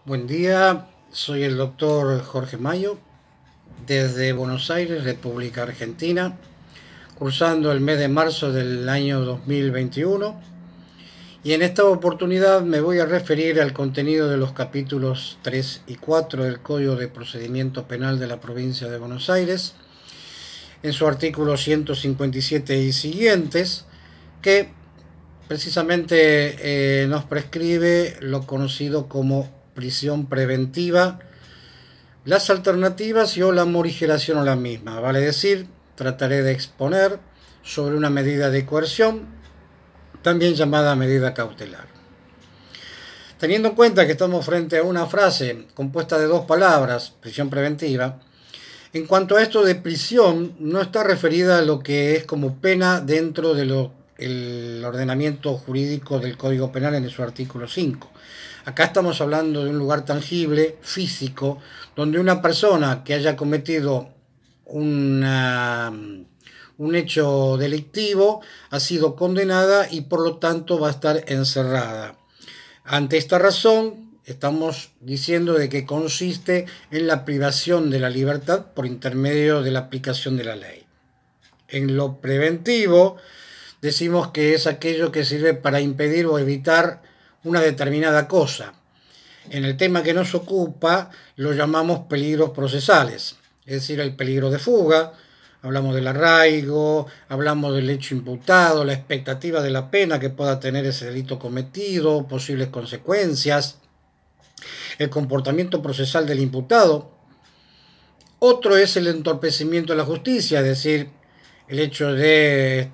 Buen día, soy el doctor Jorge Mayo, desde Buenos Aires, República Argentina, cursando el mes de marzo del año 2021, y en esta oportunidad me voy a referir al contenido de los capítulos 3 y 4 del Código de Procedimiento Penal de la provincia de Buenos Aires, en su artículo 157 y siguientes, que precisamente nos prescribe lo conocido como prisión preventiva, las alternativas y o la morigeración o la misma. Vale decir, trataré de exponer sobre una medida de coerción, también llamada medida cautelar. Teniendo en cuenta que estamos frente a una frase compuesta de dos palabras, prisión preventiva, en cuanto a esto de prisión, no está referida a lo que es como pena dentro del ordenamiento jurídico del Código Penal en su artículo 5. Acá estamos hablando de un lugar tangible, físico, donde una persona que haya cometido un hecho delictivo ha sido condenada y por lo tanto va a estar encerrada. Ante esta razón, estamos diciendo de que consiste en la privación de la libertad por intermedio de la aplicación de la ley. En lo preventivo, decimos que es aquello que sirve para impedir o evitar una determinada cosa. En el tema que nos ocupa lo llamamos peligros procesales, es decir, el peligro de fuga, hablamos del arraigo, hablamos del hecho imputado, la expectativa de la pena que pueda tener ese delito cometido, posibles consecuencias, el comportamiento procesal del imputado. Otro es el entorpecimiento de la justicia, es decir, el hecho de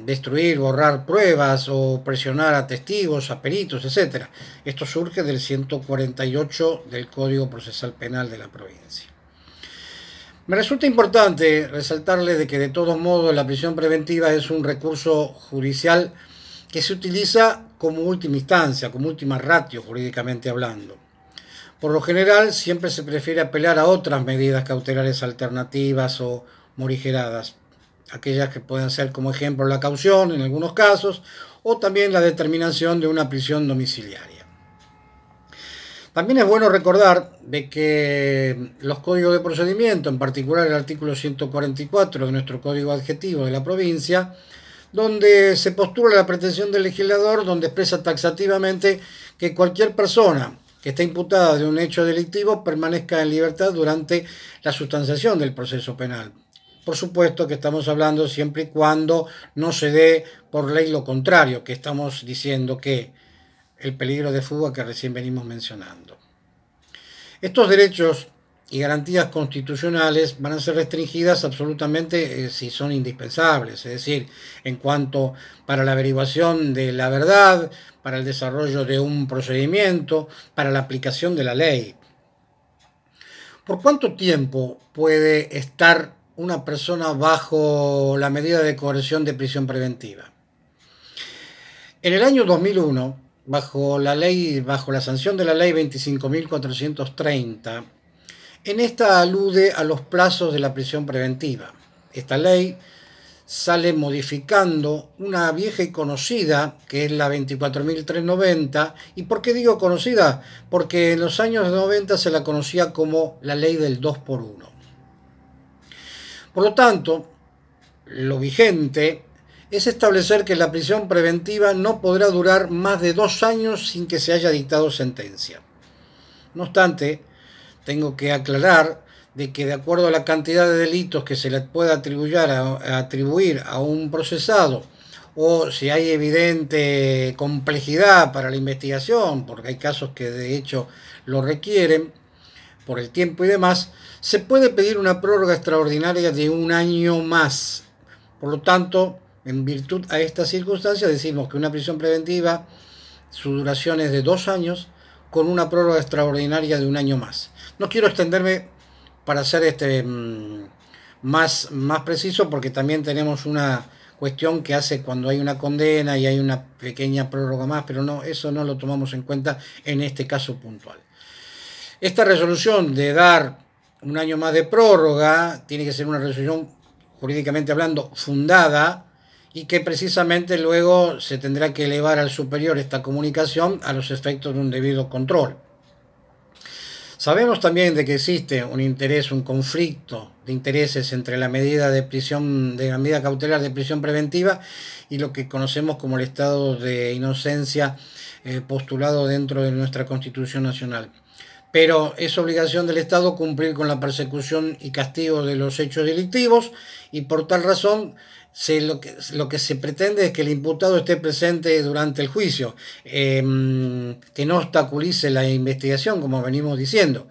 destruir, borrar pruebas o presionar a testigos, a peritos, etc. Esto surge del 148 del Código Procesal Penal de la provincia. Me resulta importante resaltarle de que de todos modos la prisión preventiva es un recurso judicial que se utiliza como última instancia, como última ratio jurídicamente hablando. Por lo general siempre se prefiere apelar a otras medidas cautelares alternativas o morigeradas, aquellas que pueden ser como ejemplo la caución en algunos casos o también la determinación de una prisión domiciliaria. También es bueno recordar de que los códigos de procedimiento, en particular el artículo 144 de nuestro código adjetivo de la provincia, donde se postula la pretensión del legislador, donde expresa taxativamente que cualquier persona que está imputada de un hecho delictivo permanezca en libertad durante la sustanciación del proceso penal. Por supuesto que estamos hablando siempre y cuando no se dé por ley lo contrario, que estamos diciendo que el peligro de fuga que recién venimos mencionando. Estos derechos y garantías constitucionales van a ser restringidas absolutamente si son indispensables, es decir, en cuanto para la averiguación de la verdad, para el desarrollo de un procedimiento, para la aplicación de la ley. ¿Por cuánto tiempo puede estar una persona bajo la medida de coerción de prisión preventiva? En el año 2001, bajo la sanción de la ley 25.430, en esta alude a los plazos de la prisión preventiva. Esta ley sale modificando una vieja y conocida, que es la 24.390. ¿Y por qué digo conocida? Porque en los años 90 se la conocía como la ley del 2 por 1. Por lo tanto, lo vigente es establecer que la prisión preventiva no podrá durar más de 2 años sin que se haya dictado sentencia. No obstante, tengo que aclarar de que de acuerdo a la cantidad de delitos que se le pueda atribuir a un procesado, o si hay evidente complejidad para la investigación, porque hay casos que de hecho lo requieren, por el tiempo y demás, se puede pedir una prórroga extraordinaria de 1 año más. Por lo tanto, en virtud a esta circunstancia, decimos que una prisión preventiva, su duración es de 2 años, con una prórroga extraordinaria de 1 año más. No quiero extenderme para ser más preciso, porque también tenemos una cuestión que hace cuando hay una condena y hay una pequeña prórroga más, pero no, eso no lo tomamos en cuenta en este caso puntual. Esta resolución de dar 1 año más de prórroga tiene que ser una resolución jurídicamente hablando fundada y que precisamente luego se tendrá que elevar al superior esta comunicación a los efectos de un debido control. Sabemos también de que existe un interés, un conflicto de intereses entre la medida de prisión, de la medida cautelar de prisión preventiva y lo que conocemos como el estado de inocencia postulado dentro de nuestra Constitución Nacional. Pero es obligación del Estado cumplir con la persecución y castigo de los hechos delictivos y por tal razón lo que se pretende es que el imputado esté presente durante el juicio, que no obstaculice la investigación, como venimos diciendo.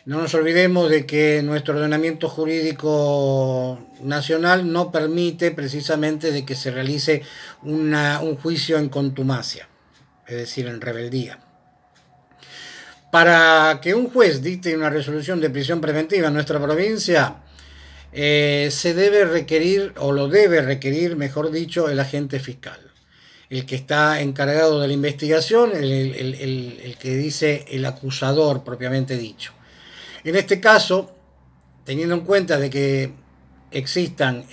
No nos olvidemos de que nuestro ordenamiento jurídico nacional no permite precisamente de que se realice un juicio en contumacia, es decir, en rebeldía. Para que un juez dicte una resolución de prisión preventiva en nuestra provincia, se debe requerir, o lo debe requerir, mejor dicho, el agente fiscal, el que está encargado de la investigación, el que dice el acusador propiamente dicho. En este caso, teniendo en cuenta de que existan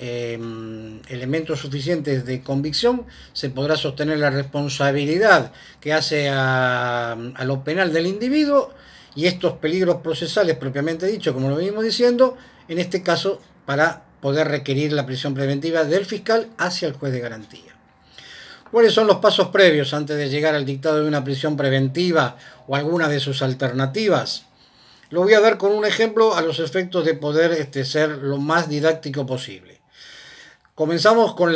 elementos suficientes de convicción, se podrá sostener la responsabilidad que hace a lo penal del individuo y estos peligros procesales propiamente dicho, como lo venimos diciendo, en este caso para poder requerir la prisión preventiva del fiscal hacia el juez de garantía. ¿Cuáles son los pasos previos antes de llegar al dictado de una prisión preventiva o alguna de sus alternativas? Lo voy a dar con un ejemplo a los efectos de poder ser lo más didáctico posible. Comenzamos con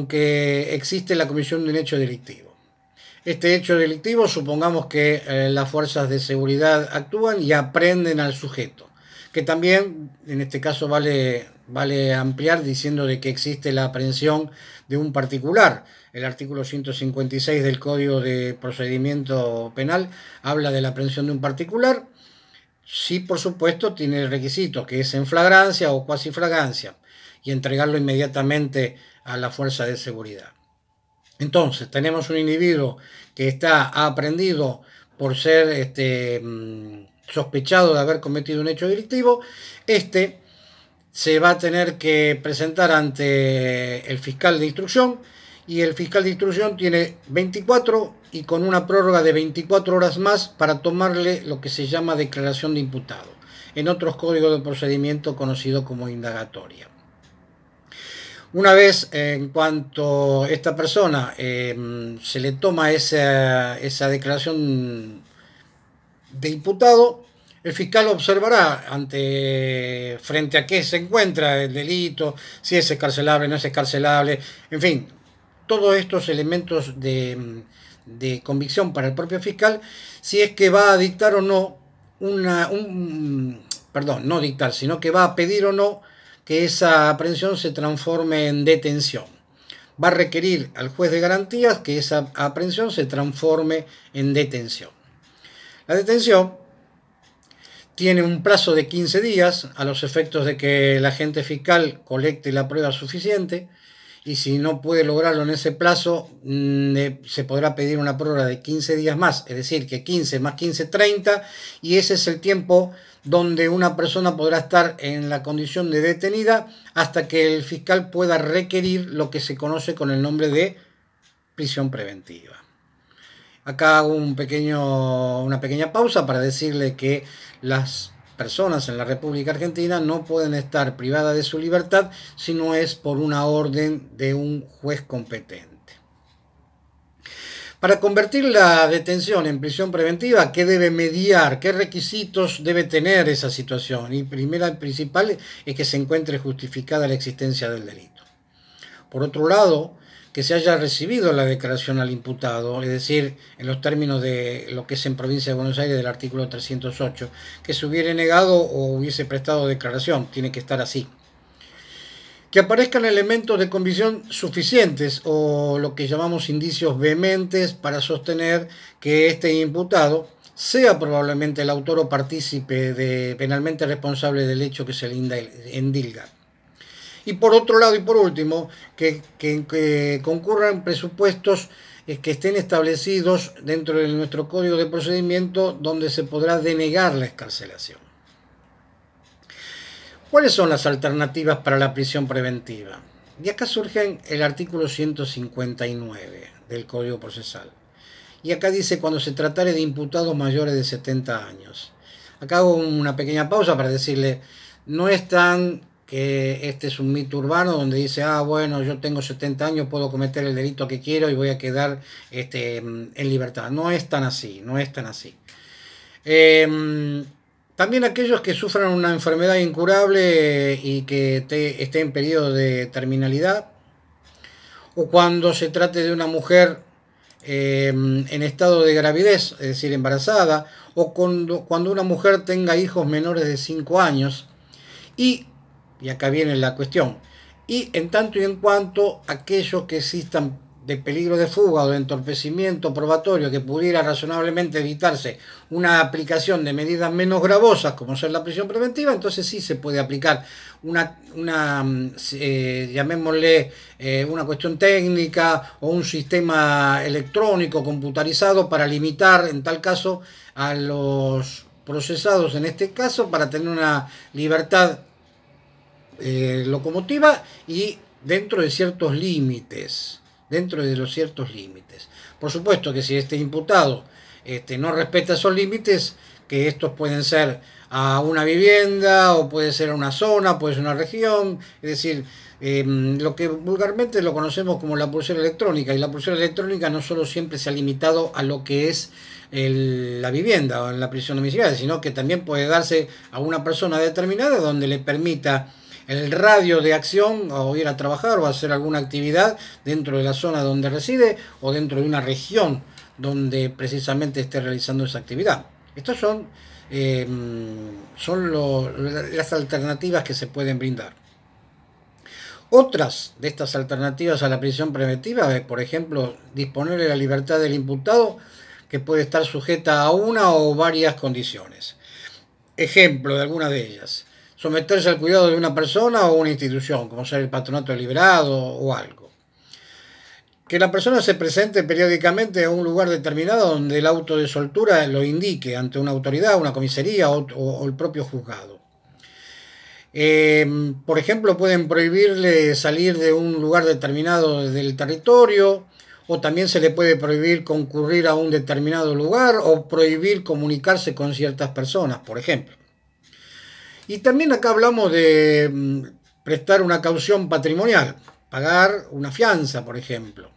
que existe la comisión de un hecho delictivo. Este hecho delictivo, supongamos que las fuerzas de seguridad actúan y aprenden al sujeto, que también en este caso vale ampliar diciendo de que existe la aprehensión de un particular. El artículo 156 del Código de Procedimiento Penal habla de la aprehensión de un particular. Sí, por supuesto, tiene el requisito que es en flagrancia o cuasi flagrancia y entregarlo inmediatamente a la fuerza de seguridad. Entonces, tenemos un individuo que está aprehendido por ser sospechado de haber cometido un hecho delictivo. Se va a tener que presentar ante el fiscal de instrucción y el fiscal de instrucción tiene 24 y con una prórroga de 24 horas más para tomarle lo que se llama declaración de imputado, en otros códigos de procedimiento conocido como indagatoria. Una vez en cuanto esta persona se le toma esa declaración de imputado, el fiscal observará frente a qué se encuentra el delito, si es excarcelable, no es excarcelable, en fin, todos estos elementos de convicción para el propio fiscal, si es que va a dictar o no no dictar, sino que va a pedir o no que esa aprehensión se transforme en detención. Va a requerir al juez de garantías que esa aprehensión se transforme en detención. La detención tiene un plazo de 15 días a los efectos de que el agente fiscal colecte la prueba suficiente y si no puede lograrlo en ese plazo se podrá pedir una prórroga de 15 días más, es decir, que 15 más 15, 30 y ese es el tiempo donde una persona podrá estar en la condición de detenida hasta que el fiscal pueda requerir lo que se conoce con el nombre de prisión preventiva. Acá hago una pequeña pausa para decirle que las personas en la República Argentina no pueden estar privadas de su libertad si no es por una orden de un juez competente. Para convertir la detención en prisión preventiva, ¿qué debe mediar? ¿Qué requisitos debe tener esa situación? Y primera y principal es que se encuentre justificada la existencia del delito. Por otro lado, que se haya recibido la declaración al imputado, es decir, en los términos de lo que es en Provincia de Buenos Aires del artículo 308, que se hubiere negado o hubiese prestado declaración, tiene que estar así. Que aparezcan elementos de convicción suficientes o lo que llamamos indicios vehementes para sostener que este imputado sea probablemente el autor o partícipe penalmente responsable del hecho que se le endilga. Y por otro lado y por último, que concurran presupuestos que estén establecidos dentro de nuestro Código de Procedimiento donde se podrá denegar la excarcelación. ¿Cuáles son las alternativas para la prisión preventiva? Y acá surge el artículo 159 del Código Procesal. y acá dice cuando se tratare de imputados mayores de 70 años. Acá hago una pequeña pausa para decirle, no es tan que este es un mito urbano donde dice, bueno, yo tengo 70 años, puedo cometer el delito que quiero y voy a quedar en libertad. No es tan así, no es tan así. También aquellos que sufran una enfermedad incurable y que esté en periodo de terminalidad, o cuando se trate de una mujer en estado de gravidez, es decir, embarazada, o cuando una mujer tenga hijos menores de 5 años, y acá viene la cuestión, y en tanto y en cuanto aquellos que existan de peligro de fuga o de entorpecimiento probatorio que pudiera razonablemente evitarse una aplicación de medidas menos gravosas como ser la prisión preventiva, entonces sí se puede aplicar llamémosle una cuestión técnica o un sistema electrónico computarizado para limitar en tal caso a los procesados, en este caso para tener una libertad locomotiva y dentro de ciertos límites. Dentro de los ciertos límites. Por supuesto que si este imputado no respeta esos límites, que estos pueden ser a una vivienda, o puede ser a una zona, puede ser una región, es decir, lo que vulgarmente lo conocemos como la pulsera electrónica, y la pulsera electrónica no solo siempre se ha limitado a lo que es la vivienda o la prisión domiciliaria, sino que también puede darse a una persona determinada donde le permita el radio de acción o ir a trabajar o hacer alguna actividad dentro de la zona donde reside o dentro de una región donde precisamente esté realizando esa actividad. Estas son las alternativas que se pueden brindar. Otras de estas alternativas a la prisión preventiva es, por ejemplo, disponer de la libertad del imputado, que puede estar sujeta a una o varias condiciones. Ejemplo de algunas de ellas: someterse al cuidado de una persona o una institución, como ser el patronato deliberado o algo. Que la persona se presente periódicamente a un lugar determinado donde el auto de soltura lo indique ante una autoridad, una comisaría o el propio juzgado. Por ejemplo, pueden prohibirle salir de un lugar determinado del territorio, o también se le puede prohibir concurrir a un determinado lugar o prohibir comunicarse con ciertas personas, por ejemplo. Y también acá hablamos de prestar una caución patrimonial, pagar una fianza, por ejemplo.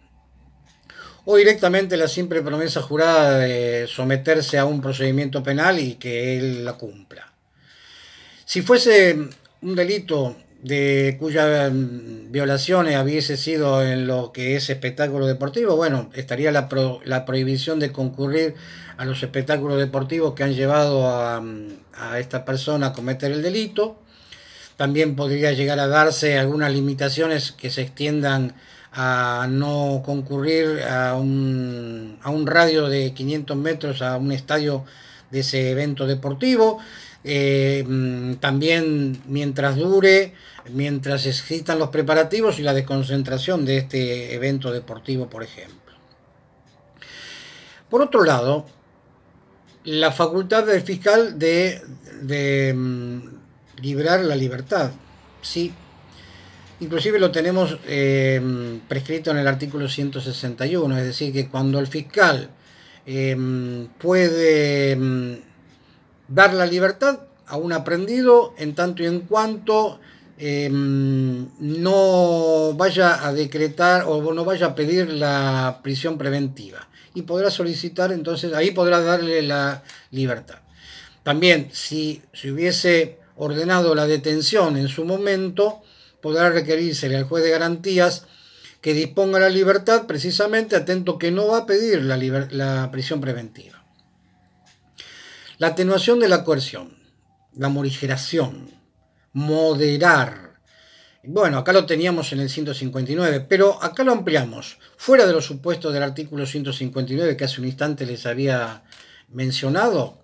O directamente la simple promesa jurada de someterse a un procedimiento penal y que él la cumpla. Si fuese un delito cuya violación hubiese sido en lo que es espectáculo deportivo, bueno, estaría la prohibición de concurrir a los espectáculos deportivos que han llevado a esta persona a cometer el delito. También podría llegar a darse algunas limitaciones que se extiendan a no concurrir a un radio de 500 metros a un estadio de ese evento deportivo. También mientras existan los preparativos y la desconcentración de este evento deportivo, por ejemplo. Por otro lado, la facultad del fiscal de librar la libertad, sí, inclusive lo tenemos prescrito en el artículo 161, es decir, que cuando el fiscal puede dar la libertad a un aprehendido en tanto y en cuanto no vaya a decretar o no vaya a pedir la prisión preventiva, y podrá solicitar, entonces ahí podrá darle la libertad. También si hubiese ordenado la detención en su momento, podrá requerírsele al juez de garantías que disponga la libertad, precisamente atento que no va a pedir la prisión preventiva. La atenuación de la coerción, la morigeración, moderar. Bueno, acá lo teníamos en el 159, pero acá lo ampliamos. Fuera de los supuestos del artículo 159 que hace un instante les había mencionado,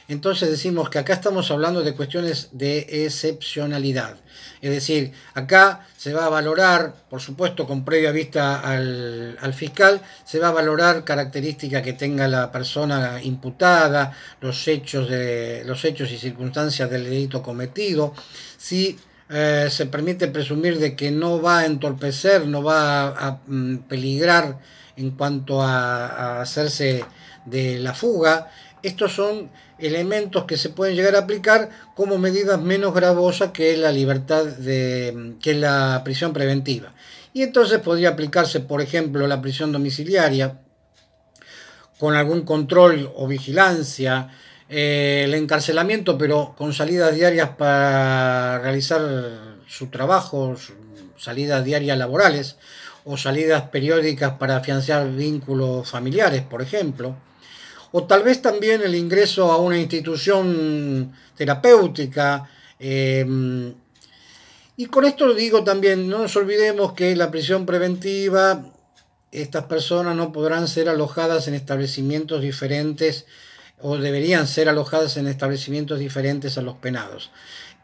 entonces decimos que acá estamos hablando de cuestiones de excepcionalidad. Es decir, acá se va a valorar, por supuesto con previa vista al fiscal, se va a valorar características que tenga la persona imputada, los hechos y circunstancias del delito cometido, si se permite presumir de que no va a entorpecer, no va a peligrar en cuanto a hacerse de la fuga. Estos son elementos que se pueden llegar a aplicar como medidas menos gravosas que la libertad que la prisión preventiva. Y entonces podría aplicarse, por ejemplo, la prisión domiciliaria con algún control o vigilancia, el encarcelamiento, pero con salidas diarias para realizar su trabajo, salidas diarias laborales o salidas periódicas para afianzar vínculos familiares, por ejemplo. O tal vez también el ingreso a una institución terapéutica. Y con esto digo también, no nos olvidemos que la prisión preventiva, estas personas no podrán ser alojadas en establecimientos diferentes o deberían ser alojadas en establecimientos diferentes a los penados.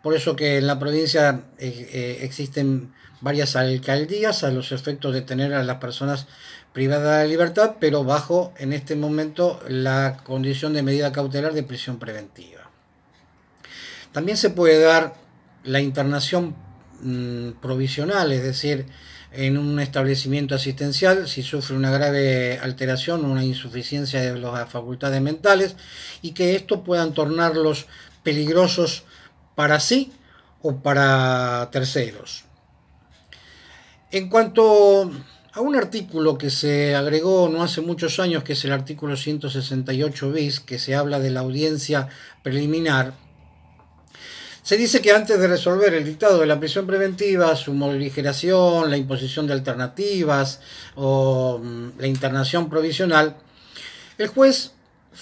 Por eso que en la provincia existen varias alcaldías a los efectos de tener a las personas privadas de libertad, pero bajo en este momento la condición de medida cautelar de prisión preventiva. También se puede dar la internación provisional, es decir, en un establecimiento asistencial si sufre una grave alteración o una insuficiencia de las facultades mentales y que esto puedan tornarlos peligrosos para sí o para terceros. En cuanto a un artículo que se agregó no hace muchos años, que es el artículo 168 bis, que se habla de la audiencia preliminar, se dice que antes de resolver el dictado de la prisión preventiva, su morigeración, la imposición de alternativas o la internación provisional, el juez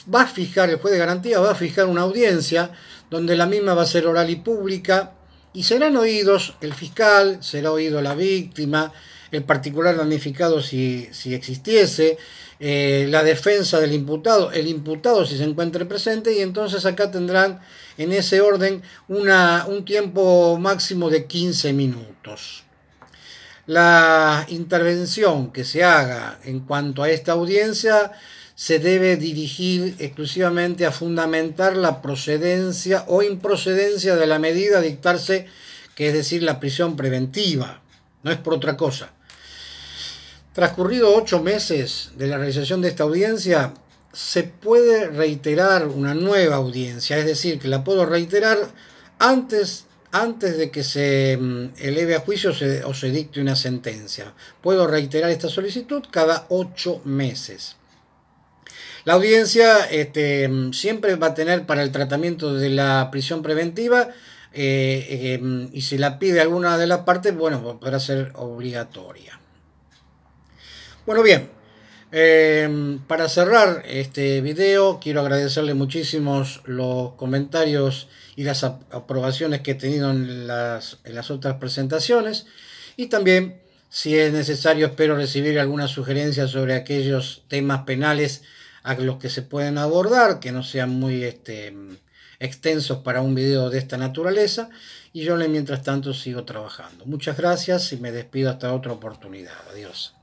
el juez de garantía va a fijar una audiencia donde la misma va a ser oral y pública y serán oídos el fiscal, será oído la víctima, el particular damnificado si existiese, la defensa del imputado, el imputado si se encuentre presente, y entonces acá tendrán en ese orden un tiempo máximo de 15 minutos. La intervención que se haga en cuanto a esta audiencia se debe dirigir exclusivamente a fundamentar la procedencia o improcedencia de la medida a dictarse, que es decir, la prisión preventiva, no es por otra cosa. Transcurrido 8 meses de la realización de esta audiencia, se puede reiterar una nueva audiencia, es decir, que la puedo reiterar antes de que se eleve a juicio o se dicte una sentencia. Puedo reiterar esta solicitud cada 8 meses. La audiencia siempre va a tener para el tratamiento de la prisión preventiva y si la pide alguna de las partes, bueno, podrá ser obligatoria. Bueno, bien, para cerrar este video, quiero agradecerle muchísimos los comentarios y las aprobaciones que he tenido en las otras presentaciones, y también, si es necesario, espero recibir algunas sugerencias sobre aquellos temas penales a los que se pueden abordar, que no sean muy extensos para un video de esta naturaleza, y yo mientras tanto sigo trabajando. Muchas gracias y me despido hasta otra oportunidad. Adiós.